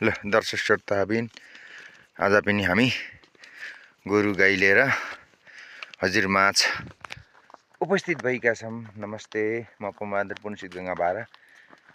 ल दर्शक श्रोताबिन आज पनि हामी गोरु गाई लिएर हजुरमाझ उपस्थित भएका छौँ। नमस्ते, म पमादर पुनसित गङ्गा बारा।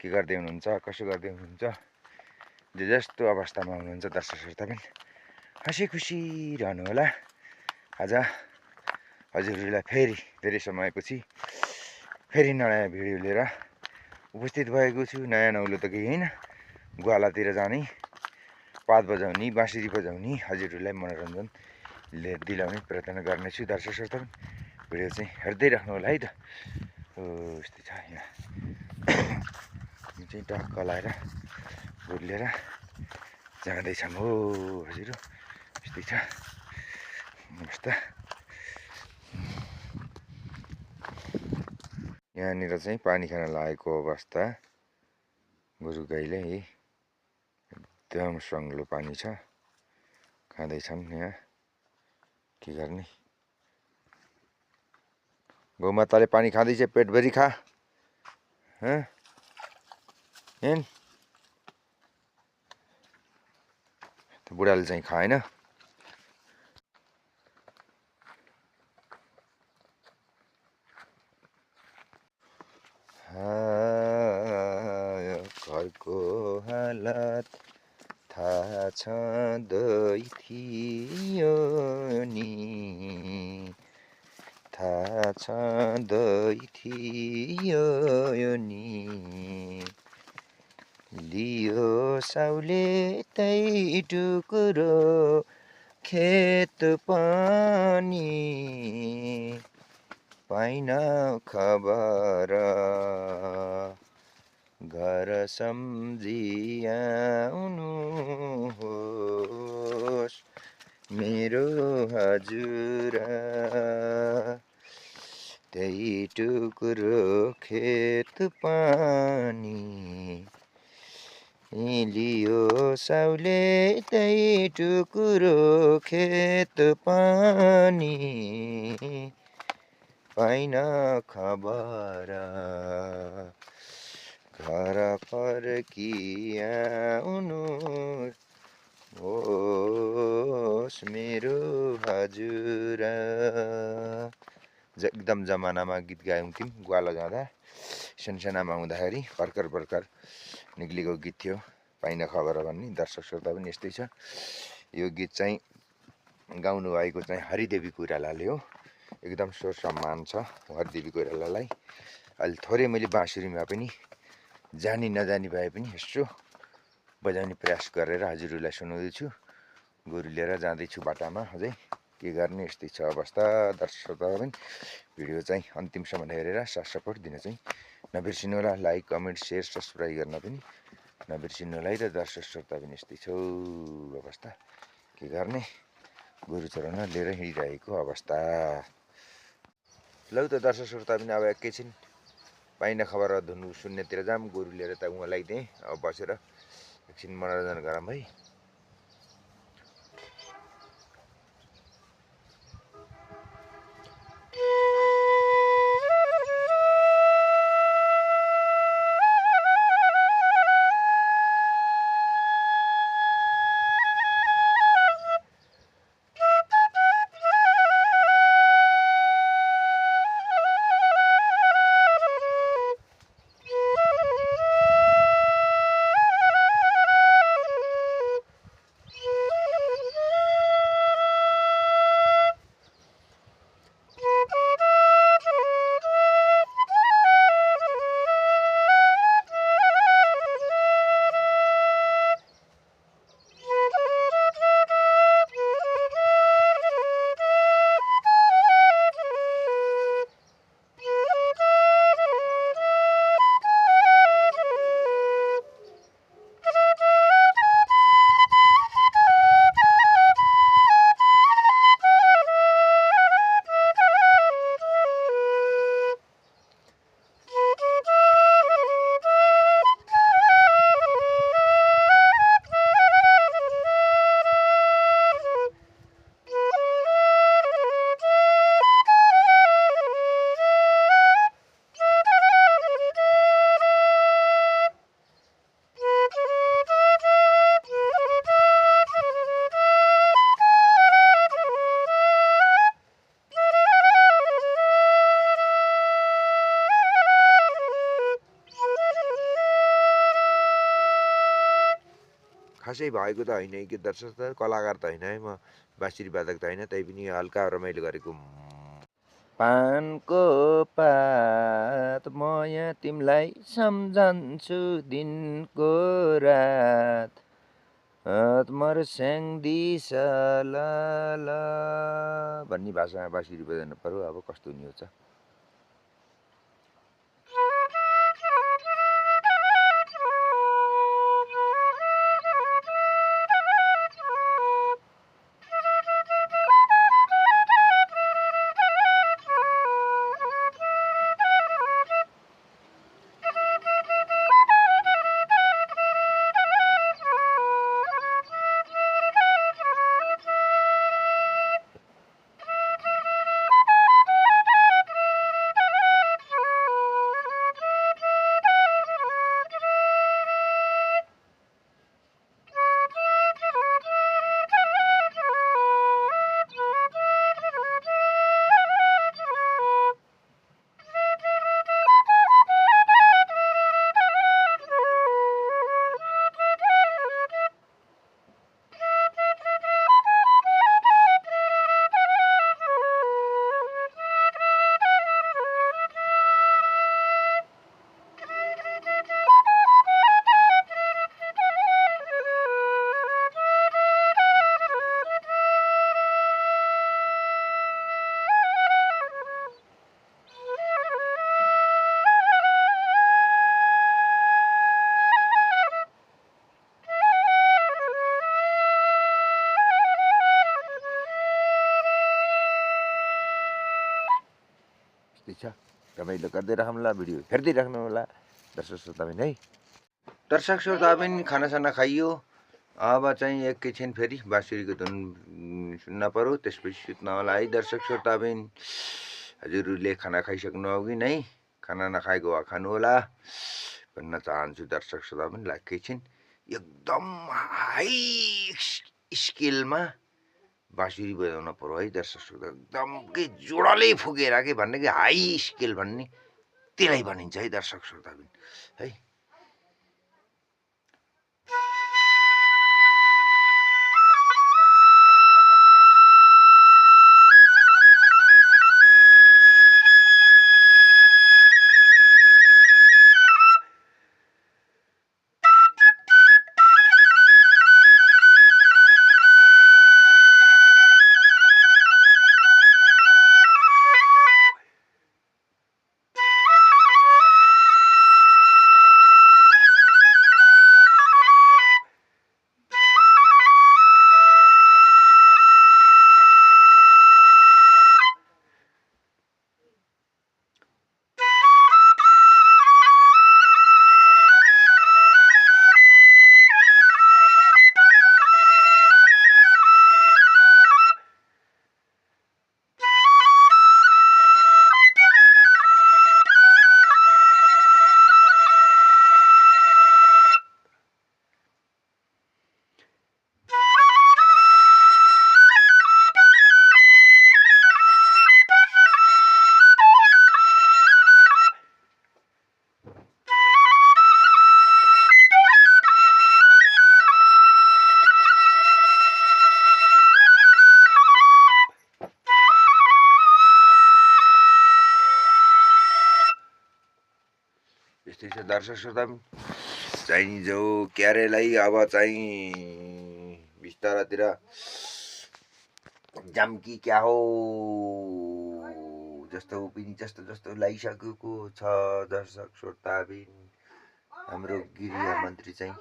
के गर्दै हुनुहुन्छ, कसो गर्दै हुनुहुन्छ, जे जस्तो अवस्थामा हुनुहुन्छ दर्शक श्रोताबिन हँसी खुसी रहनु होला। आज हजुरहरूलाई फेरि धेरै समयपछि फेरि नयाँ भिडियो लिएर उपस्थित भएको छु। नयाँ नौलो त केही होइन, ग्वालातिर जाने, पात बजाउने, बाँसुरी बजाउने, हजुरहरूलाई मनोरञ्जन दिलाउने प्रयत्न गर्नेछु। दर्शक श्रोताबिन भिडियो चाहिँ हेर्दै राख्नु होला है त। यस्तै छ यहाँ चाहिँ टक्क लाएर गोरु लिएर जाँदैछौँ हो हजुर। यस्तै छ अवस्था। यहाँनिर चाहिँ पानी खान लागेको अवस्था। गोरु गाईले एकदम सङ्लो पानी छ, खाँदैछन्। यहाँ के गर्ने, गौमाताले पानी खाँदैछ, पेटभरि खा। बुढाले चाहिँ खाएन। घरको हालत थाहा छँदै थियो नि, थाहा छँदै थियो नि, लियो साउले तै टुक्रो खेत पनि, पाइन खबर घर सम्झी आउनुहोस् मेरो हजुर, त्यही टुक्रो खेत पानी, लियो साउले त्यही टुक्रो खेत पानी, पाइन खबर घर फर्किआउनुहोस् मेरो हजुर। एकदम जमानामा गीत गाउँथ्यौँ ग्वाला जाँदा, सानसानामा हुँदाखेरि भर्खर निक्लेको गीत थियो पाइन खबर भन्ने। दर्शक श्रोता पनि यस्तै छ। यो गीत चाहिँ गाउनु भएको चाहिँ हरिदेवी कोइरालाले हो। एकदम स्वर सम्मान छ हरिदेवी कोइरालालाई। अहिले थोरै मैले बाँसुरीमा पनि जानी नजानी भए पनि यसो बजाउने प्रयास गरेर हजुरहरूलाई सुनाउँदैछु। गोरु लिएर जाँदैछु बाटामा अझै के गर्ने, यस्तै छ अवस्था। दर्शक श्रोता पनि भिडियो चाहिँ अन्तिमसम्म हेरेर साथ सपोर्ट दिन चाहिँ नबिर्सिनु होला। लाइक, कमेन्ट, सेयर, सब्सक्राइब गर्न पनि नबिर्सिनु होला है त। दर्शक श्रोता पनि यस्तै छ अवस्था। के गर्ने, गोरु चराउन लिएर हिँडिरहेको अवस्था। लौ त दर्शक श्रोता पनि अब एकैछिन पाइन खबर धुन सुन्नेतिर जाऊँ। गोरु लिएर त उहाँ लगाइदिएँ, अब बसेर एकछिन मनोरञ्जन गरौँ है। खासै भएको त होइन कि दर्शक, कलाकार त होइन है म, बाँसुरी वादक त होइन, तैपनि हल्का रमाइलो गरेको। पानको पात म यहाँ तिमीलाई सम्झन्छु दिनको रात, मर्स्याङ दिसा ल भन्ने भाषामा बाँसुरी बजाउनु पर्यो। अब कस्तो नि हो छ। रमाइलो गर्दै राखौँला, भिडियो हेर्दै राख्नु होला दर्शक श्रोताबिन है। दर्शक श्रोताबिन खानासाना खाइयो, अब चाहिँ एकैछिन फेरि बाँसुरीको धुन सुन्न पर्यो, त्यसपछि सुत्न होला है दर्शक श्रोताबिन। हजुरहरूले खाना खाइसक्नु अघि नै खाना नखाएको वा खानु होला भन्न चाहन्छु दर्शक श्रोताबिन। एकैछिन एकदम हाई स्केलमा बाँसुरी बजाउन पर्यो है दर्शक श्रोता, एकदम के जोडले फुकेर के भन्ने कि हाई स्केल भन्ने त्यसलाई भनिन्छ है दर्शक श्रोताबिन है। यस्तै छ दर्शक श्रोता, चाहिँ जो क्यारेलाई अब चाहिँ बिस्तारातिर जाम्की क्या हो जस्तो पनि जस्तो जस्तो लगाइसकेको छ दर्शक श्रोताबिन। हाम्रो गृह मन्त्री चाहिँ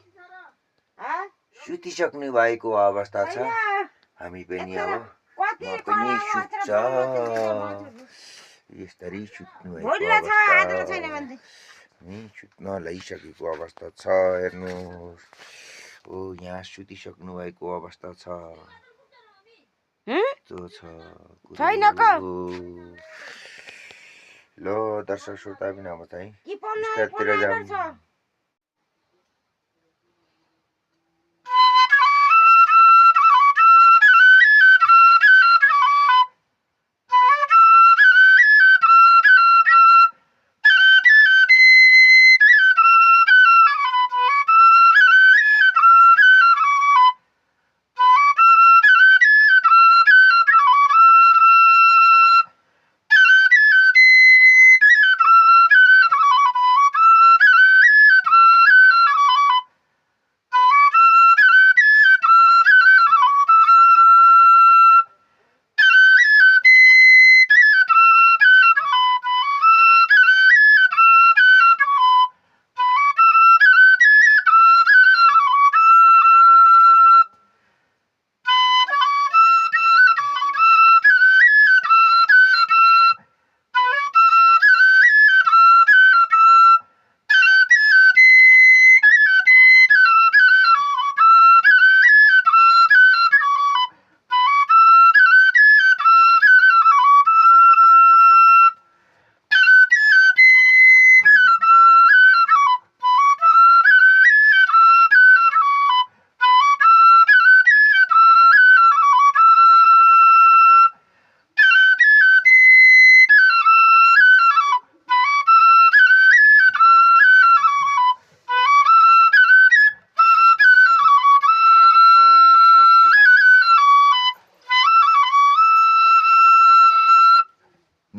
सुतिसक्नु भएको अवस्था छ, हामी पनि अब म पनि सुत्छ यसरी सुत्नु भएको अवस्था, सुत्न लागिसकेको अवस्था छ। हेर्नुहोस्, ओ यहाँ सुतिसक्नु भएको अवस्था छ ल दर्शक श्रोता पनि अब चाहिँ बिस्तारतिर जाऊँ।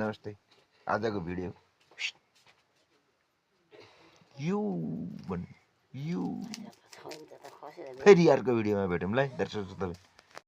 नमस्ते आजको भिडियो यू भन्नु यू फेरि अर्को भिडियोमा भेटौँला है दर्शक श्रोता